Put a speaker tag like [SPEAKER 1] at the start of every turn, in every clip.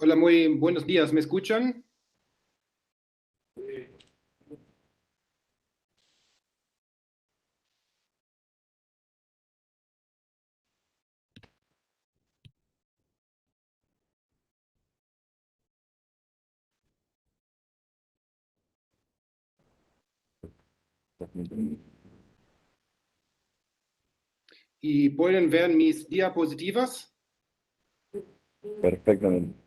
[SPEAKER 1] Hola, muy buenos días. ¿Me escuchan? ¿Y pueden ver mis diapositivas?
[SPEAKER 2] Perfectamente.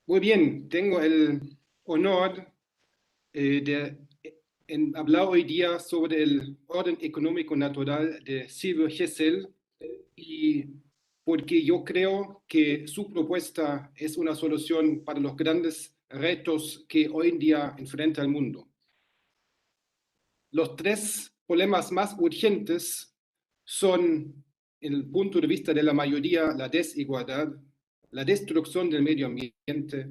[SPEAKER 1] Muy bien, tengo el honor de hablar hoy día sobre el orden económico natural de Silvio Gesell y porque yo creo que su propuesta es una solución para los grandes retos que hoy en día enfrenta el mundo. Los tres problemas más urgentes son, en el punto de vista de la mayoría, la desigualdad, la destrucción del medio ambiente,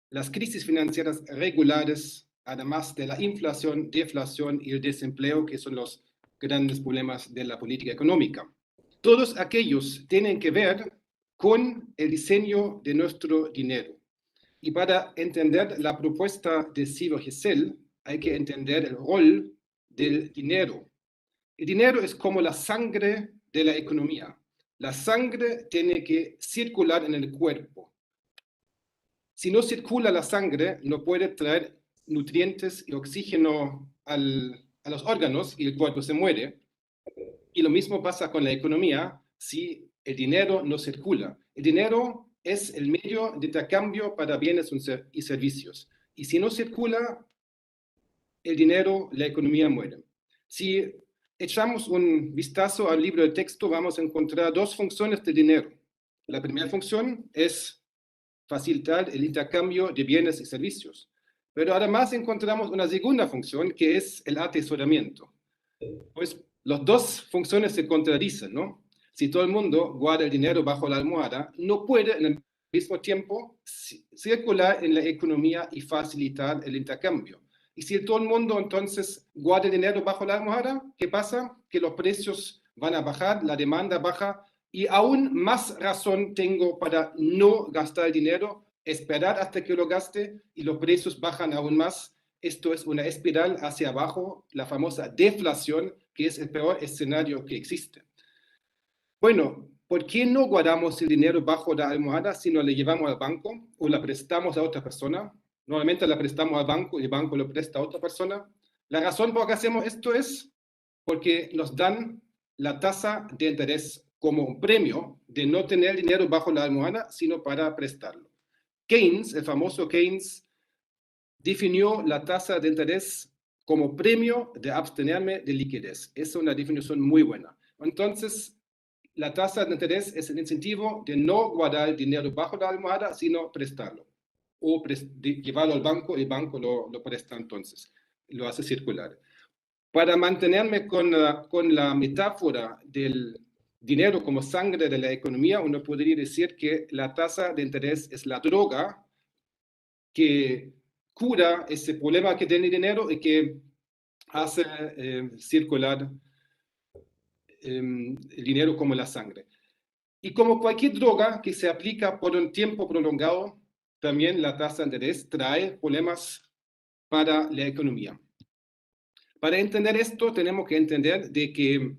[SPEAKER 1] las crisis financieras regulares, además de la inflación, deflación y el desempleo, que son los grandes problemas de la política económica. Todos aquellos tienen que ver con el diseño de nuestro dinero. Y para entender la propuesta de Silvio Gesell, hay que entender el rol del dinero. El dinero es como la sangre de la economía. La sangre tiene que circular en el cuerpo. Si no circula la sangre, no puede traer nutrientes y oxígeno a los órganos y el cuerpo se muere. Y lo mismo pasa con la economía si el dinero no circula. El dinero es el medio de intercambio para bienes y servicios. Y si no circula el dinero, la economía muere. Si echamos un vistazo al libro de texto, vamos a encontrar dos funciones de dinero. La primera función es facilitar el intercambio de bienes y servicios. Pero además encontramos una segunda función que es el atesoramiento. Pues las dos funciones se contradicen, ¿no? Si todo el mundo guarda el dinero bajo la almohada, no puede en el mismo tiempo circular en la economía y facilitar el intercambio. Y si todo el mundo entonces guarda el dinero bajo la almohada, ¿qué pasa? Que los precios van a bajar, la demanda baja y aún más razón tengo para no gastar el dinero, esperar hasta que lo gaste y los precios bajan aún más. Esto es una espiral hacia abajo, la famosa deflación, que es el peor escenario que existe. Bueno, ¿por qué no guardamos el dinero bajo la almohada si no le llevamos al banco o la prestamos a otra persona? Normalmente la prestamos al banco y el banco lo presta a otra persona. La razón por la que hacemos esto es porque nos dan la tasa de interés como un premio de no tener dinero bajo la almohada, sino para prestarlo. Keynes, el famoso Keynes, definió la tasa de interés como premio de abstenerme de liquidez. Es una definición muy buena. Entonces, la tasa de interés es el incentivo de no guardar el dinero bajo la almohada, sino prestarlo. O llevarlo al banco, el banco lo presta entonces, lo hace circular. Para mantenerme con la metáfora del dinero como sangre de la economía, uno podría decir que la tasa de interés es la droga que cura ese problema que tiene el dinero y que hace circular el dinero como la sangre. Y como cualquier droga que se aplica por un tiempo prolongado, también la tasa de interés trae problemas para la economía. Para entender esto, tenemos que entender de que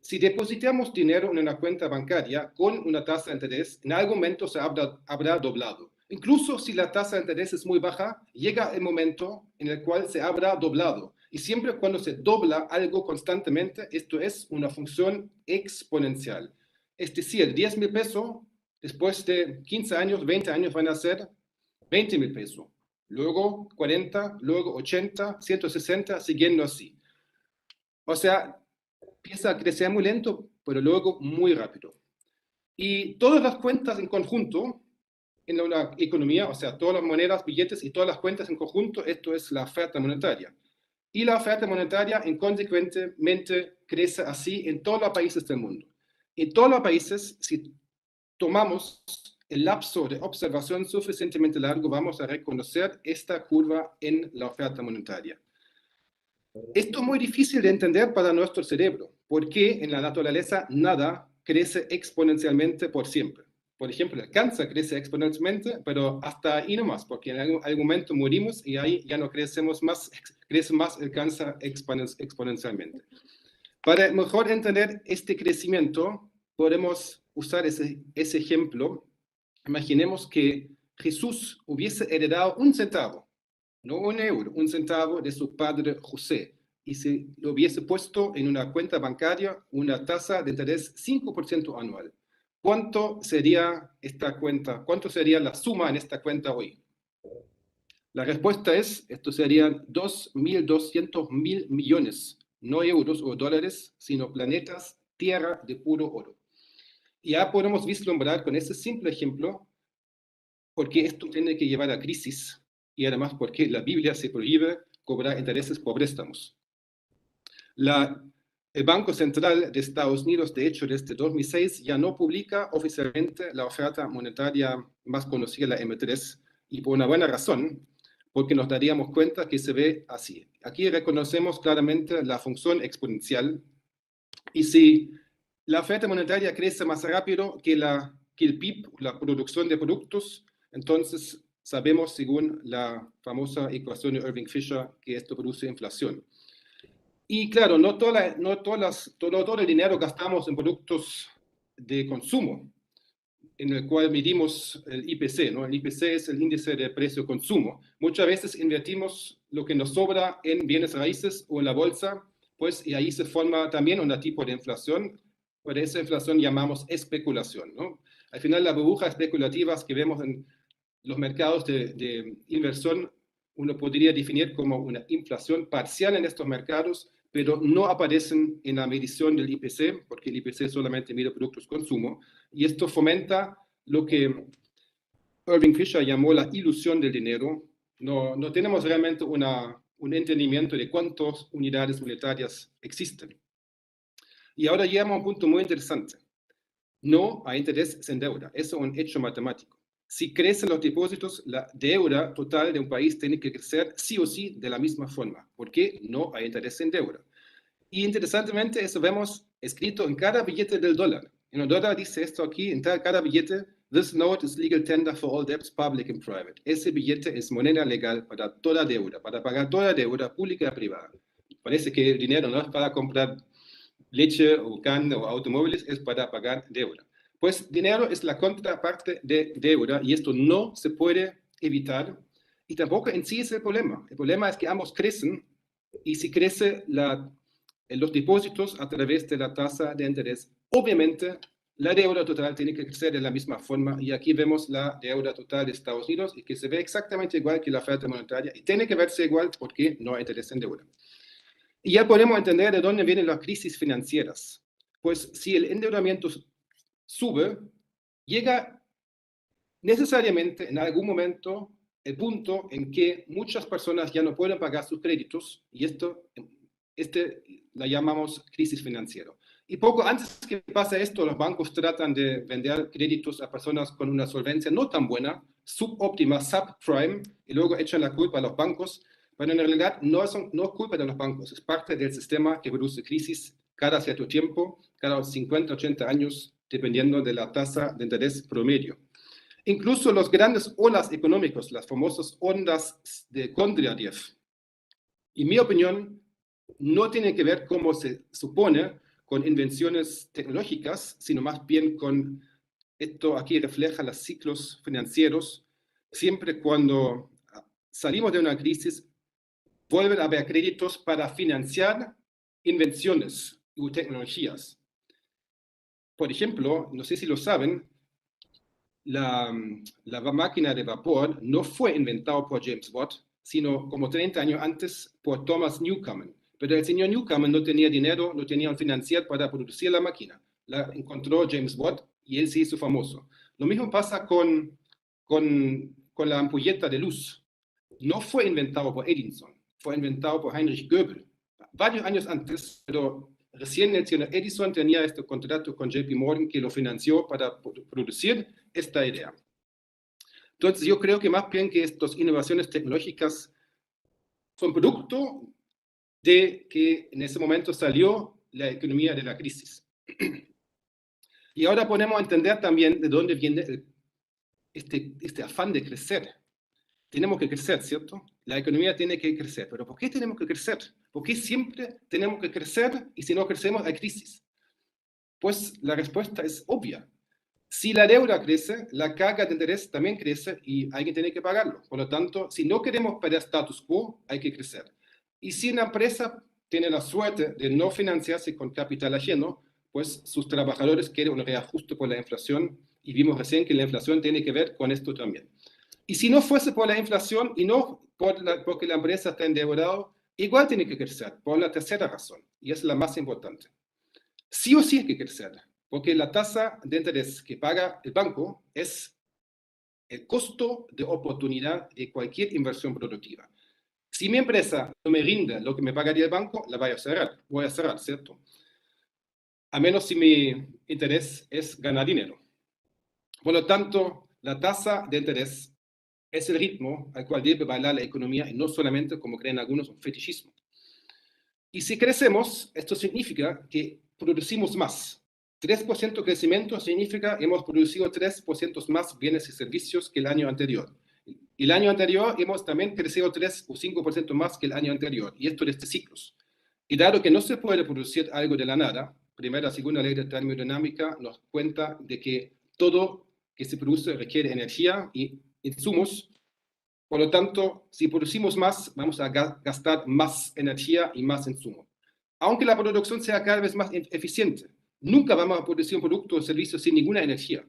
[SPEAKER 1] si depositamos dinero en una cuenta bancaria con una tasa de interés, en algún momento se habrá doblado. Incluso si la tasa de interés es muy baja, llega el momento en el cual se habrá doblado. Y siempre cuando se dobla algo constantemente, esto es una función exponencial. Es decir, 10,000 pesos, después de 15 años, 20 años van a ser 20,000 pesos. Luego 40, luego 80, 160, siguiendo así. O sea, empieza a crecer muy lento, pero luego muy rápido. Y todas las cuentas en conjunto en una economía, o sea, todas las monedas, billetes y todas las cuentas en conjunto, esto es la oferta monetaria. Y la oferta monetaria, consecuentemente, crece así en todos los países del mundo. En todos los países, si tomamos el lapso de observación suficientemente largo, vamos a reconocer esta curva en la oferta monetaria. Esto es muy difícil de entender para nuestro cerebro, porque en la naturaleza nada crece exponencialmente por siempre. por ejemplo, el cáncer crece exponencialmente, pero hasta ahí nomás, porque en algún momento morimos y ahí ya no crecemos más, crece más el cáncer exponencialmente. Para mejor entender este crecimiento, podemos usar ese ejemplo. Imaginemos que Jesús hubiese heredado un centavo, no un euro, un centavo de su padre José, y se lo hubiese puesto en una cuenta bancaria una tasa de interés 5% anual. ¿Cuánto sería esta cuenta? ¿Cuánto sería la suma en esta cuenta hoy? La respuesta es, esto serían 2.200.000 millones, no euros o dólares, sino planetas, tierra de puro oro. Y ya podemos vislumbrar con ese simple ejemplo por qué esto tiene que llevar a crisis y además por qué la Biblia se prohíbe cobrar intereses por préstamos. El Banco Central de Estados Unidos, de hecho, desde 2006 ya no publica oficialmente la oferta monetaria más conocida, la M3, y por una buena razón, porque nos daríamos cuenta que se ve así. Aquí reconocemos claramente la función exponencial, y si la oferta monetaria crece más rápido que el PIB, la producción de productos, entonces sabemos, según la famosa ecuación de Irving Fisher, que esto produce inflación. Y claro, no todo el dinero gastamos en productos de consumo, en el cual medimos el IPC, ¿no? El IPC es el índice de precio-consumo. Muchas veces invertimos lo que nos sobra en bienes raíces o en la bolsa, pues, y ahí se forma también un tipo de inflación. Por esa inflación llamamos especulación, ¿no? Al final, las burbujas especulativas que vemos en los mercados de inversión, uno podría definir como una inflación parcial en estos mercados, pero no aparecen en la medición del IPC, porque el IPC solamente mide productos de consumo, y esto fomenta lo que Irving Fisher llamó la ilusión del dinero. No tenemos realmente un entendimiento de cuántas unidades monetarias existen. Y ahora llegamos a un punto muy interesante. No hay interés sin deuda, eso es un hecho matemático. Si crecen los depósitos, la deuda total de un país tiene que crecer sí o sí de la misma forma, porque no hay interés en deuda. Y interesantemente, eso vemos escrito en cada billete del dólar. En el dólar dice esto aquí, en cada billete, this note is legal tender for all debts, public and private. Ese billete es moneda legal para toda deuda, para pagar toda deuda pública y privada. Parece que el dinero no es para comprar leche o carne o automóviles, es para pagar deuda. Pues dinero es la contraparte de deuda y esto no se puede evitar y tampoco en sí es el problema. El problema es que ambos crecen y si crece los depósitos a través de la tasa de interés, obviamente la deuda total tiene que crecer de la misma forma y aquí vemos la deuda total de Estados Unidos y que se ve exactamente igual que la oferta monetaria y tiene que verse igual porque no hay interés en deuda. Y ya podemos entender de dónde vienen las crisis financieras. Pues si el endeudamiento sube, llega necesariamente en algún momento el punto en que muchas personas ya no pueden pagar sus créditos y la llamamos crisis financiera. Y poco antes que pase esto, los bancos tratan de vender créditos a personas con una solvencia no tan buena, subóptima, subprime, y luego echan la culpa a los bancos, pero en realidad no es culpa de los bancos, es parte del sistema que produce crisis cada cierto tiempo, cada 50, 80 años, dependiendo de la tasa de interés promedio. Incluso los grandes olas económicos, las famosas ondas de Kondratiev, en mi opinión, no tienen que ver, como se supone, con invenciones tecnológicas, sino más bien con esto aquí refleja los ciclos financieros. Siempre cuando salimos de una crisis, vuelven a haber créditos para financiar invenciones y tecnologías. Por ejemplo, no sé si lo saben, la máquina de vapor no fue inventada por James Watt, sino como 30 años antes por Thomas Newcomen. Pero el señor Newcomen no tenía dinero, no tenía un financiero para producir la máquina. La encontró James Watt y él se hizo famoso. Lo mismo pasa con la ampolleta de luz. No fue inventado por Edison, fue inventado por Heinrich Goebel varios años antes, pero recién el señor Edison tenía este contrato con JP Morgan que lo financió para producir esta idea. Entonces yo creo que más bien que estas innovaciones tecnológicas son producto de que en ese momento salió la economía de la crisis. Y ahora podemos entender también de dónde viene este afán de crecer. Tenemos que crecer, ¿cierto? La economía tiene que crecer. ¿Pero por qué tenemos que crecer? ¿Por qué siempre tenemos que crecer y si no crecemos hay crisis? Pues la respuesta es obvia. Si la deuda crece, la carga de interés también crece y alguien tiene que pagarlo. Por lo tanto, si no queremos perder status quo, hay que crecer. Y si una empresa tiene la suerte de no financiarse con capital ajeno, pues sus trabajadores quieren un reajuste por la inflación y vimos recién que la inflación tiene que ver con esto también. Y si no fuese por la inflación y no porque la empresa está endeudada, igual tiene que crecer, por la tercera razón, y es la más importante. Sí o sí hay que crecer, porque la tasa de interés que paga el banco es el costo de oportunidad de cualquier inversión productiva. Si mi empresa no me rinde lo que me pagaría el banco, la voy a cerrar, ¿cierto? A menos si mi interés es ganar dinero. Por lo tanto, la tasa de interés es el ritmo al cual debe bailar la economía y no solamente, como creen algunos, un fetichismo. Y si crecemos, esto significa que producimos más. 3% de crecimiento significa que hemos producido 3% más bienes y servicios que el año anterior. Y el año anterior hemos también crecido 3 o 5% más que el año anterior. Y esto es ciclos. Y dado que no se puede producir algo de la nada, primera, segunda ley de termodinámica nos cuenta de que todo que se produce requiere energía y insumos. Por lo tanto, si producimos más, vamos a gastar más energía y más insumo. Aunque la producción sea cada vez más eficiente, nunca vamos a producir un producto o servicio sin ninguna energía.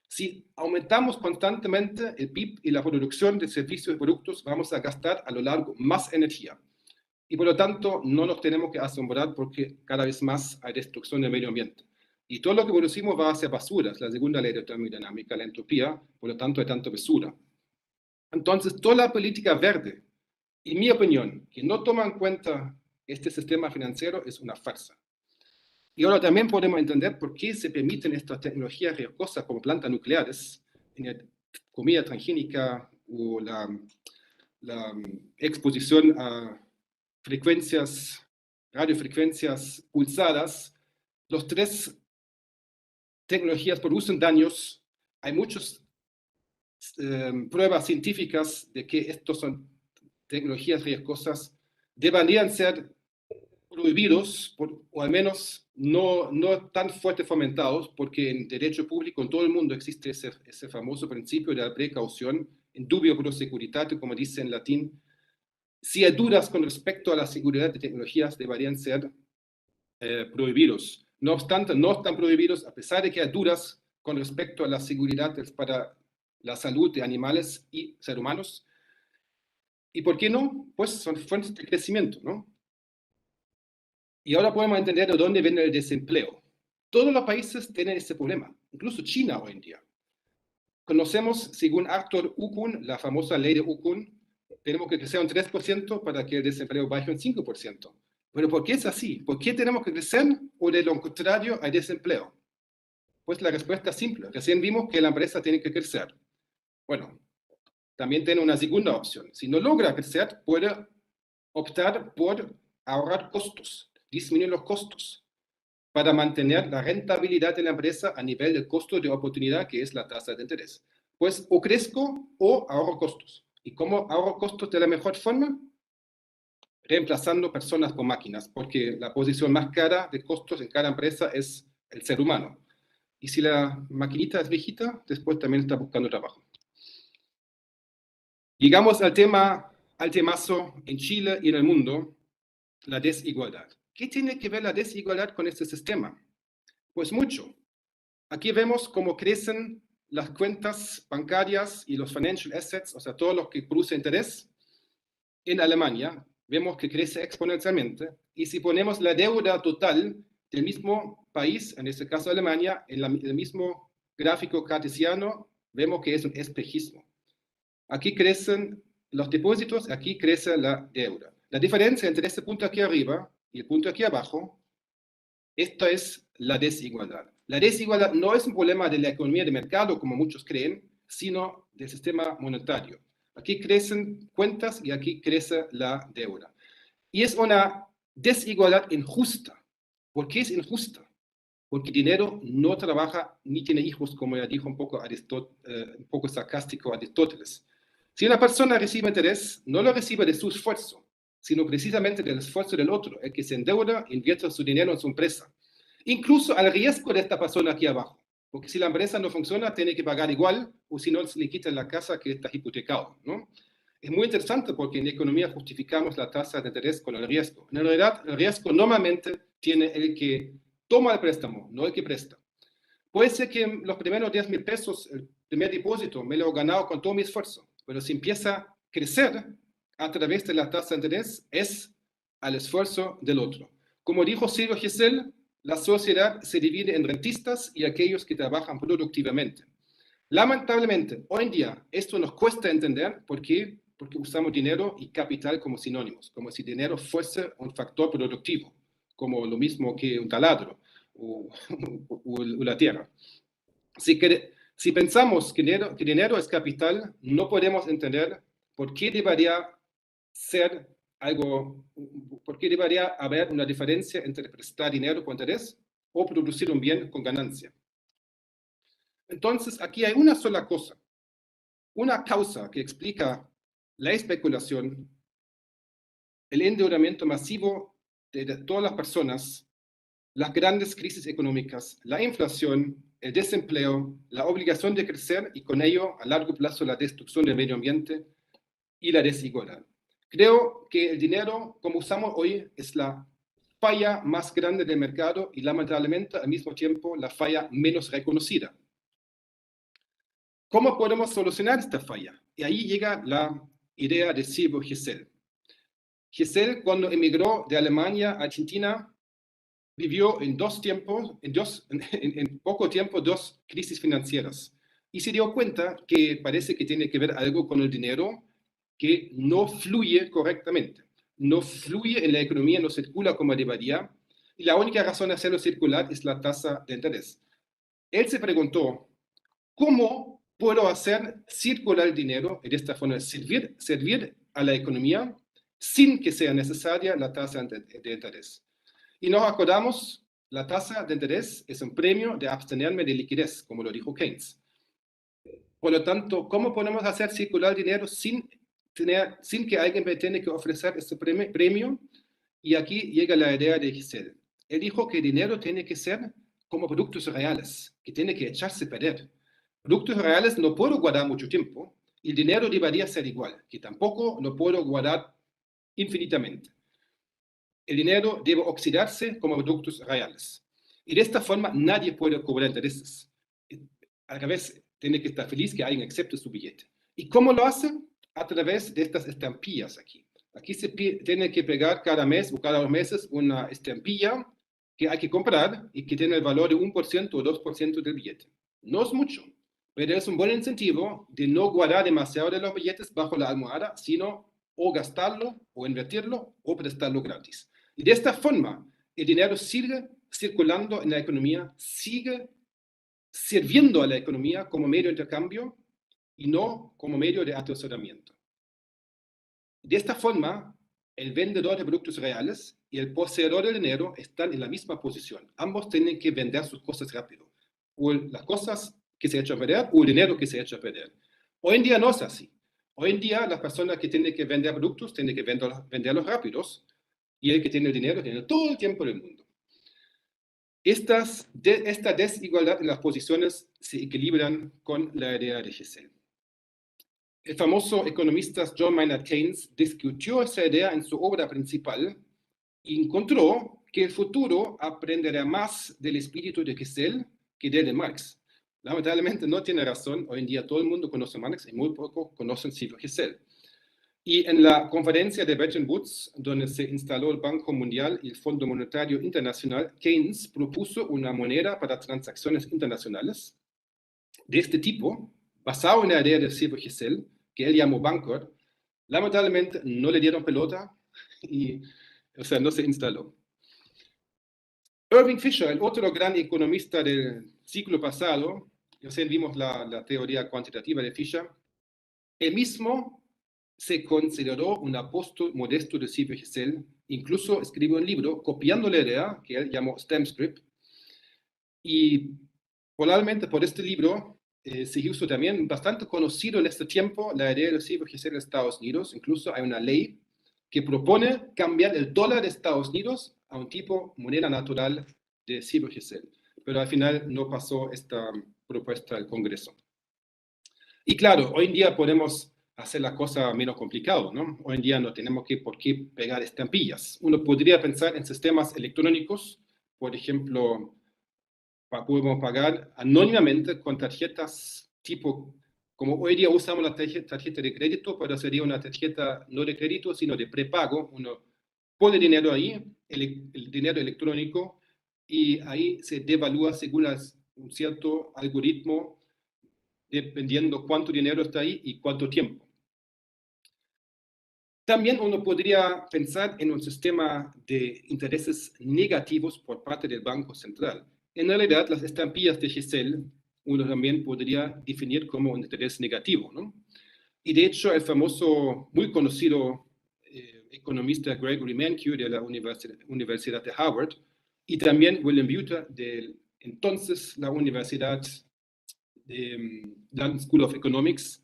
[SPEAKER 1] Si aumentamos constantemente el PIB y la producción de servicios y productos, vamos a gastar a lo largo más energía. Y por lo tanto, no nos tenemos que asombrar porque cada vez más hay destrucción del medio ambiente. Y todo lo que producimos va hacia basura, es la segunda ley de termodinámica, la entropía, por lo tanto hay tanta basura. Entonces, toda la política verde, en mi opinión, que no toma en cuenta este sistema financiero es una farsa. Y ahora también podemos entender por qué se permiten estas tecnologías riesgosas como plantas nucleares, comida transgénica o la exposición a frecuencias, radiofrecuencias pulsadas. Los tres tecnologías producen daños. Hay muchas pruebas científicas de que estos son tecnologías riesgosas deberían ser prohibidos, o al menos no tan fuerte fomentados, porque en derecho público en todo el mundo existe ese famoso principio de la precaución, in dubio pro securitate, como dice en latín. Si hay dudas con respecto a la seguridad de tecnologías, deberían ser prohibidos. No obstante, no están prohibidos, a pesar de que hay dudas con respecto a la seguridad para la salud de animales y seres humanos. ¿Y por qué no? Pues son fuentes de crecimiento, ¿no? Y ahora podemos entender de dónde viene el desempleo. Todos los países tienen ese problema, incluso China hoy en día. Conocemos, según Arthur Ukun, la famosa ley de Ukun, tenemos que crecer un 3% para que el desempleo baje un 5%. Pero ¿por qué es así? ¿Por qué tenemos que crecer o de lo contrario hay desempleo? Pues la respuesta es simple. Recién vimos que la empresa tiene que crecer. Bueno, también tiene una segunda opción. Si no logra crecer, puede optar por ahorrar costos, disminuir los costos para mantener la rentabilidad de la empresa a nivel del costo de oportunidad, que es la tasa de interés. Pues o crezco o ahorro costos. ¿Y cómo ahorro costos de la mejor forma? Reemplazando personas por máquinas, porque la posición más cara de costos en cada empresa es el ser humano. Y si la maquinita es viejita, después también está buscando trabajo. Llegamos al temazo en Chile y en el mundo, la desigualdad. ¿Qué tiene que ver la desigualdad con este sistema? Pues mucho. Aquí vemos cómo crecen las cuentas bancarias y los financial assets, o sea, todo lo que produce interés en Alemania. Vemos que crece exponencialmente. Y si ponemos la deuda total del mismo país, en este caso Alemania, en el mismo gráfico cartesiano, vemos que es un espejismo. Aquí crecen los depósitos, aquí crece la deuda. La diferencia entre este punto aquí arriba y el punto aquí abajo, esta es la desigualdad. La desigualdad no es un problema de la economía de mercado, como muchos creen, sino del sistema monetario. Aquí crecen cuentas y aquí crece la deuda. Y es una desigualdad injusta. ¿Por qué es injusta? porque dinero no trabaja ni tiene hijos, como ya dijo un poco sarcástico Aristóteles. Si una persona recibe interés, no lo recibe de su esfuerzo, sino precisamente del esfuerzo del otro, el que se endeuda e invierte su dinero en su empresa. Incluso al riesgo de esta persona aquí abajo, porque si la empresa no funciona, tiene que pagar igual, o si no, se le quita la casa que está hipotecado, ¿no? Es muy interesante porque en economía justificamos la tasa de interés con el riesgo. En realidad, el riesgo normalmente tiene el que toma el préstamo, no el que presta. Puede ser que los primeros 10,000 pesos, el primer depósito, me lo he ganado con todo mi esfuerzo, pero si empieza a crecer a través de la tasa de interés, es al esfuerzo del otro. Como dijo Silvio Gesell, la sociedad se divide en rentistas y aquellos que trabajan productivamente. Lamentablemente, hoy en día, esto nos cuesta entender. ¿Por qué? Porque usamos dinero y capital como sinónimos, como si dinero fuese un factor productivo, como lo mismo que un taladro o la tierra. Si pensamos que dinero es capital, no podemos entender por qué debería ser por qué debería haber una diferencia entre prestar dinero con interés o producir un bien con ganancia. Entonces, aquí hay una sola cosa, una causa que explica la especulación, el endeudamiento masivo de todas las personas, las grandes crisis económicas, la inflación, el desempleo, la obligación de crecer y con ello a largo plazo la destrucción del medio ambiente y la desigualdad. Creo que el dinero como usamos hoy es la falla más grande del mercado y lamentablemente al mismo tiempo la falla menos reconocida. ¿Cómo podemos solucionar esta falla? Y ahí llega la idea de Silvio Gesell. Gesell, cuando emigró de Alemania a Argentina, vivió en poco tiempo dos crisis financieras y se dio cuenta que parece que tiene que ver algo con el dinero que no fluye correctamente, no fluye en la economía, no circula como debería, y la única razón de hacerlo circular es la tasa de interés. Él se preguntó, ¿cómo puedo hacer circular el dinero y de esta forma servir a la economía sin que sea necesaria la tasa de interés? Y nos acordamos, la tasa de interés es un premio de abstenerme de liquidez, como lo dijo Keynes. Por lo tanto, ¿cómo podemos hacer circular dinero sin que alguien me tenga que ofrecer este premio? Y aquí llega la idea de Gesell. Él dijo que el dinero tiene que ser como productos reales, que tiene que echarse a perder. Productos reales no puedo guardar mucho tiempo, y el dinero debería ser igual, que tampoco lo puedo guardar infinitamente. El dinero debe oxidarse como productos reales. Y de esta forma nadie puede cobrar intereses. A través tiene que estar feliz que alguien acepte su billete. ¿Y cómo lo hace? A través de estas estampillas aquí. Aquí se tiene que pegar cada mes o cada 2 meses una estampilla que hay que comprar y que tiene el valor de 1% o 2% del billete. No es mucho, pero es un buen incentivo de no guardar demasiado de los billetes bajo la almohada, sino o gastarlo o invertirlo o prestarlo gratis. Y de esta forma, el dinero sigue circulando en la economía, sigue sirviendo a la economía como medio de intercambio y no como medio de atesoramiento. De esta forma, el vendedor de productos reales y el poseedor del dinero están en la misma posición. Ambos tienen que vender sus cosas rápido. O las cosas que se echan a perder o el dinero que se echa a perder. Hoy en día no es así. Hoy en día las personas que tienen que vender productos tienen que venderlos rápidos y el que tiene el dinero tiene todo el tiempo del mundo. Esta desigualdad en las posiciones se equilibran con la idea de Gesell. El famoso economista John Maynard Keynes discutió esa idea en su obra principal y encontró que el futuro aprenderá más del espíritu de Gesell que del de Marx. Lamentablemente no tiene razón, hoy en día todo el mundo conoce a Marx y muy poco conocen Silvio Gesell. Y en la conferencia de Bretton Woods, donde se instaló el Banco Mundial y el Fondo Monetario Internacional, Keynes propuso una moneda para transacciones internacionales de este tipo, basado en la idea de Silvio Gesell, que él llamó Bancor. Lamentablemente no le dieron pelota y, no se instaló. Irving Fisher, el otro gran economista del siglo pasado, vimos la teoría cuantitativa de Fisher, él mismo se consideró un apóstol modesto de Silvio Gesell, incluso escribió un libro copiando la idea que él llamó Stem Script, Y probablemente por este libro se hizo también bastante conocido en este tiempo la idea de CBGC en Estados Unidos. Incluso hay una ley que propone cambiar el dólar de Estados Unidos a un tipo moneda natural de CBGC. Pero al final no pasó esta propuesta al Congreso. Y claro, hoy en día podemos hacer la cosa menos complicado, ¿no? Hoy en día no tenemos por qué pegar estampillas. Uno podría pensar en sistemas electrónicos, por ejemplo, podemos pagar anónimamente con tarjetas tipo, como hoy día usamos la tarjeta de crédito, pero sería una tarjeta no de crédito, sino de prepago. Uno pone dinero ahí, el dinero electrónico, y ahí se devalúa según un cierto algoritmo, dependiendo cuánto dinero está ahí y cuánto tiempo. También uno podría pensar en un sistema de intereses negativos por parte del Banco Central. En realidad, las estampillas de Giselle uno también podría definir como un interés negativo, ¿no? Y de hecho, el famoso, muy conocido economista Gregory Mankiw de la Universidad de Harvard y también William Buter de entonces la Universidad de London School of Economics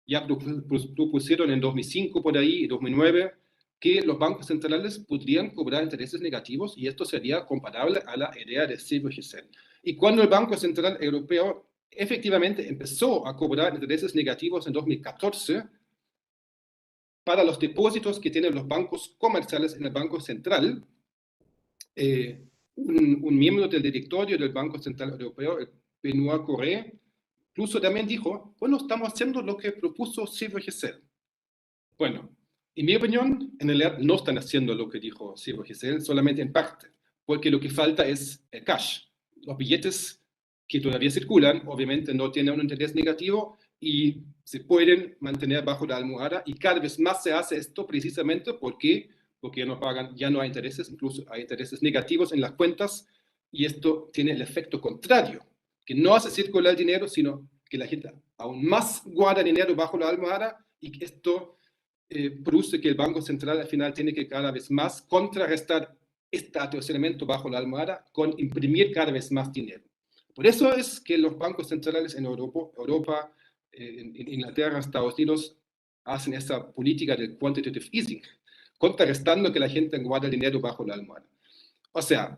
[SPEAKER 1] ya propusieron en 2005 por ahí y 2009 que los bancos centrales podrían cobrar intereses negativos y esto sería comparable a la idea de CBGC. Y cuando el Banco Central Europeo efectivamente empezó a cobrar intereses negativos en 2014 para los depósitos que tienen los bancos comerciales en el Banco Central, un miembro del directorio del Banco Central Europeo, Benoît Cœuré, incluso también dijo, bueno, estamos haciendo lo que propuso CBGC. Bueno, en mi opinión, en realidad no están haciendo lo que dijo CBGC, solamente en parte, porque lo que falta es el cash. Los billetes que todavía circulan, obviamente no tienen un interés negativo y se pueden mantener bajo la almohada y cada vez más se hace esto precisamente porque ya no pagan, ya no hay intereses, incluso hay intereses negativos en las cuentas y esto tiene el efecto contrario, que no hace circular el dinero, sino que la gente aún más guarda dinero bajo la almohada y esto produce que el Banco Central al final tiene que cada vez más contrarrestar este atesoramiento bajo la almohada con imprimir cada vez más dinero. Por eso es que los bancos centrales en Europa en Inglaterra, Estados Unidos, hacen esa política del quantitative easing, contrarrestando que la gente guarde el dinero bajo la almohada. O sea,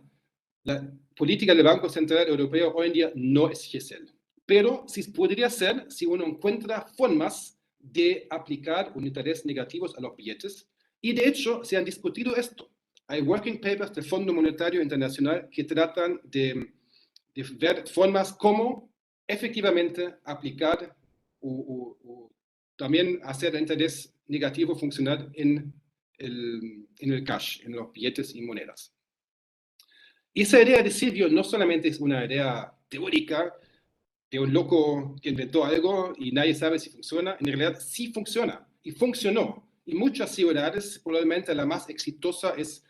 [SPEAKER 1] la política del Banco Central Europeo hoy en día no es GESEL, pero sí podría ser si uno encuentra formas de aplicar un interés negativos a los billetes. Y de hecho, se han discutido esto. Hay working papers del Fondo Monetario Internacional que tratan de ver formas como efectivamente aplicar o también hacer el interés negativo funcionar en el cash, en los billetes y monedas. Y esa idea de Silvio no solamente es una idea teórica de un loco que inventó algo y nadie sabe si funciona, en realidad sí funciona y funcionó. Y muchas ciudades, probablemente la más exitosa es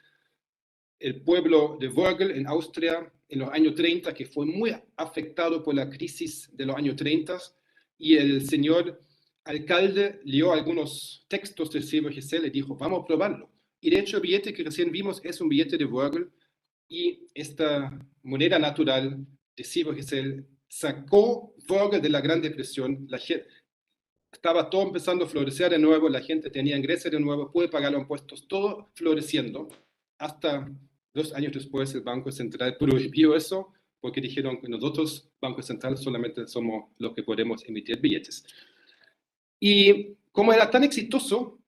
[SPEAKER 1] el pueblo de Wörgl en Austria en los años 30, que fue muy afectado por la crisis de los años 30, y el señor alcalde leyó algunos textos de CBGC y dijo, vamos a probarlo. Y de hecho el billete que recién vimos es un billete de Wörgl, y esta moneda natural de CBGC sacó Wörgl de la Gran Depresión. Estaba todo empezando a florecer de nuevo, la gente tenía ingresos de nuevo, puede pagar los impuestos, todo floreciendo, hasta 2 años después el Banco Central prohibió eso, porque dijeron que nosotros, Banco Central, solamente somos los que podemos emitir billetes. Y como era tan exitoso,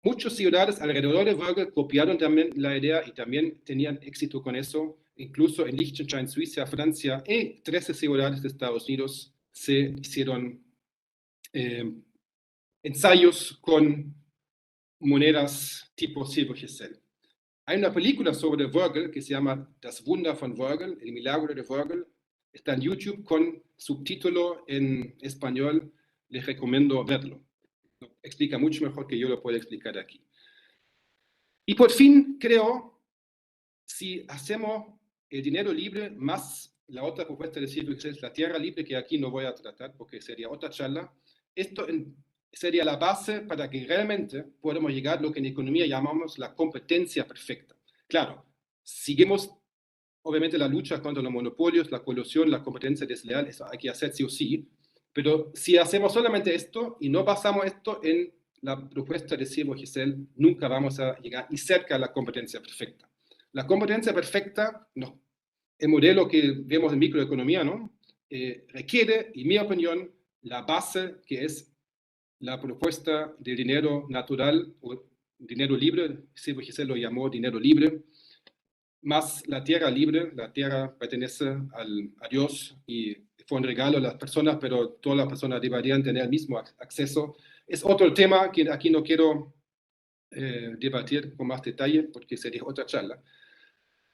[SPEAKER 1] muchas ciudades alrededor de Wörgl copiaron también la idea y también tenían éxito con eso. Incluso en Liechtenstein, Suiza, Francia y 13 ciudades de Estados Unidos se hicieron ensayos con monedas tipo Silbergesell. Hay una película sobre Wörgl que se llama Das Wunder von Wörgl, El Milagro de Wörgl. Está en YouTube con subtítulo en español. Les recomiendo verlo. Explica mucho mejor que yo lo puedo explicar aquí. Y por fin, creo, si hacemos el dinero libre más la otra propuesta de Silbergesell es la tierra libre, que aquí no voy a tratar porque sería otra charla, esto sería la base para que realmente podamos llegar a lo que en economía llamamos la competencia perfecta. Claro, seguimos obviamente la lucha contra los monopolios, la colusión, la competencia desleal, eso hay que hacer sí o sí, pero si hacemos solamente esto y no basamos esto en la propuesta de Silvo Giselle, nunca vamos a llegar ni cerca a la competencia perfecta. La competencia perfecta, no, el modelo que vemos en microeconomía, ¿no? Requiere, en mi opinión, la base que es la propuesta de dinero natural o dinero libre, Silvo Giselle lo llamó dinero libre, más la tierra libre, la tierra pertenece a Dios y fue un regalo a las personas, pero todas las personas deberían tener el mismo acceso. Es otro tema que aquí no quiero debatir con más detalle porque sería otra charla.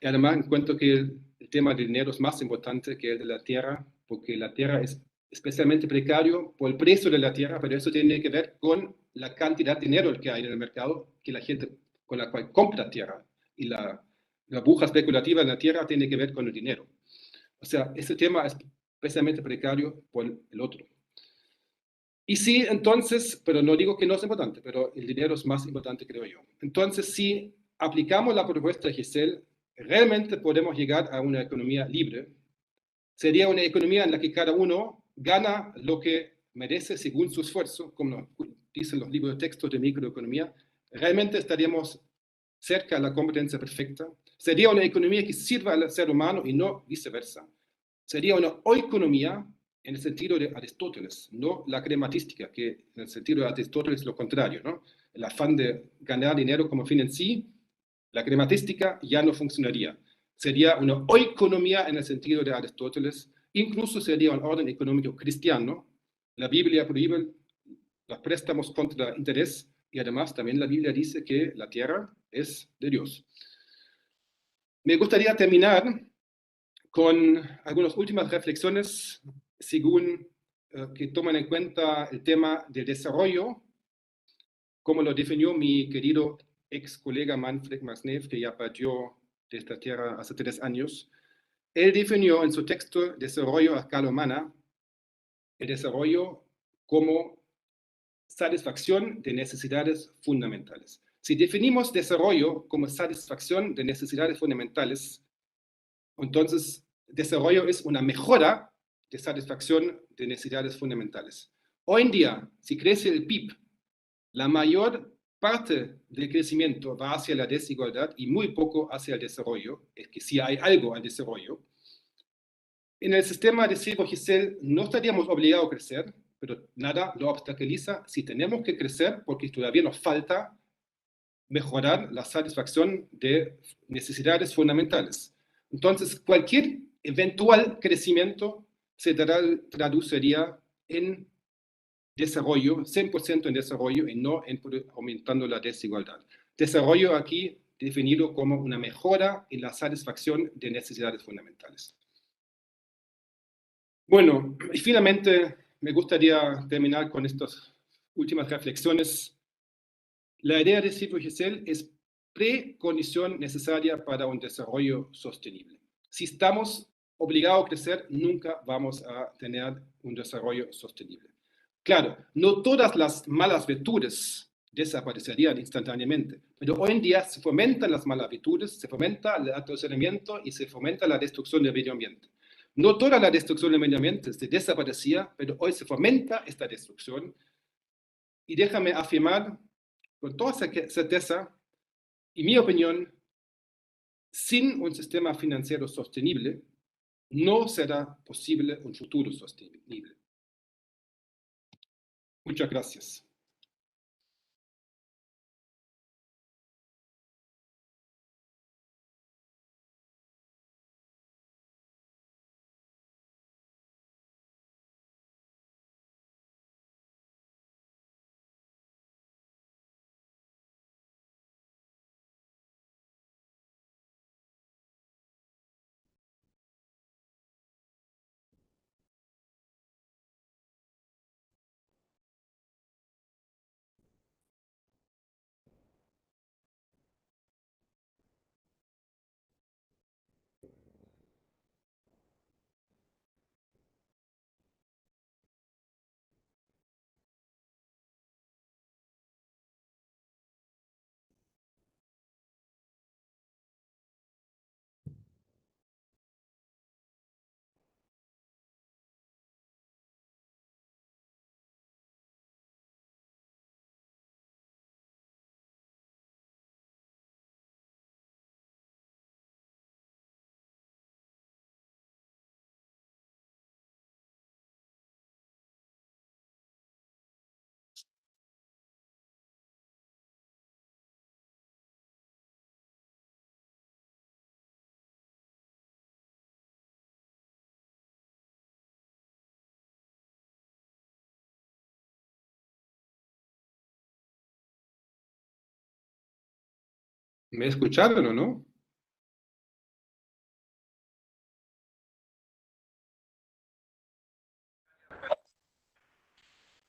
[SPEAKER 1] Y además encuentro que el tema del dinero es más importante que el de la tierra, porque la tierra es especialmente precario por el precio de la tierra, pero eso tiene que ver con la cantidad de dinero que hay en el mercado, que la gente con la cual compra tierra. Y la burbuja especulativa en la tierra tiene que ver con el dinero. O sea, ese tema es especialmente precario por el otro. Y sí, entonces, pero no digo que no es importante, pero el dinero es más importante, creo yo. Entonces, si aplicamos la propuesta de Giselle, realmente podemos llegar a una economía libre. Sería una economía en la que cada uno gana lo que merece según su esfuerzo, como dicen los libros de texto de microeconomía. Realmente estaríamos cerca de la competencia perfecta. Sería una economía que sirva al ser humano y no viceversa. Sería una oikonomía en el sentido de Aristóteles, no la crematística, que en el sentido de Aristóteles es lo contrario, ¿no? El afán de ganar dinero como fin en sí, la crematística ya no funcionaría. Sería una oikonomía en el sentido de Aristóteles, incluso sería un orden económico cristiano. La Biblia prohíbe los préstamos contra interés y además también la Biblia dice que la tierra es de Dios. Me gustaría terminar con algunas últimas reflexiones según que toman en cuenta el tema del desarrollo, como lo definió mi querido ex colega Manfred Masnev, que ya partió de esta tierra hace 3 años. Él definió en su texto Desarrollo a escala humana el desarrollo como satisfacción de necesidades fundamentales. Si definimos desarrollo como satisfacción de necesidades fundamentales, entonces desarrollo es una mejora de satisfacción de necesidades fundamentales. Hoy en día, si crece el PIB, la mayor parte del crecimiento va hacia la desigualdad y muy poco hacia el desarrollo, es que si hay algo al desarrollo. En el sistema de Silvo-Giselle no estaríamos obligados a crecer, pero nada lo obstaculiza si tenemos que crecer porque todavía nos falta mejorar la satisfacción de necesidades fundamentales. Entonces, cualquier eventual crecimiento se traduciría en desarrollo, 100% en desarrollo y no en aumentando la desigualdad. Desarrollo aquí definido como una mejora en la satisfacción de necesidades fundamentales. Bueno, y finalmente me gustaría terminar con estas últimas reflexiones. La idea de Silvio Gesell es precondición necesaria para un desarrollo sostenible. Si estamos obligados a crecer, nunca vamos a tener un desarrollo sostenible. Claro, no todas las malas virtudes desaparecerían instantáneamente, pero hoy en día se fomentan las malas virtudes, se fomenta el atorcionamiento y se fomenta la destrucción del medio ambiente. No toda la destrucción del medio ambiente se desaparecía, pero hoy se fomenta esta destrucción. Y déjame afirmar con toda certeza, y mi opinión, sin un sistema financiero sostenible, no será posible un futuro sostenible. Muchas gracias. ¿Me escucharon o no?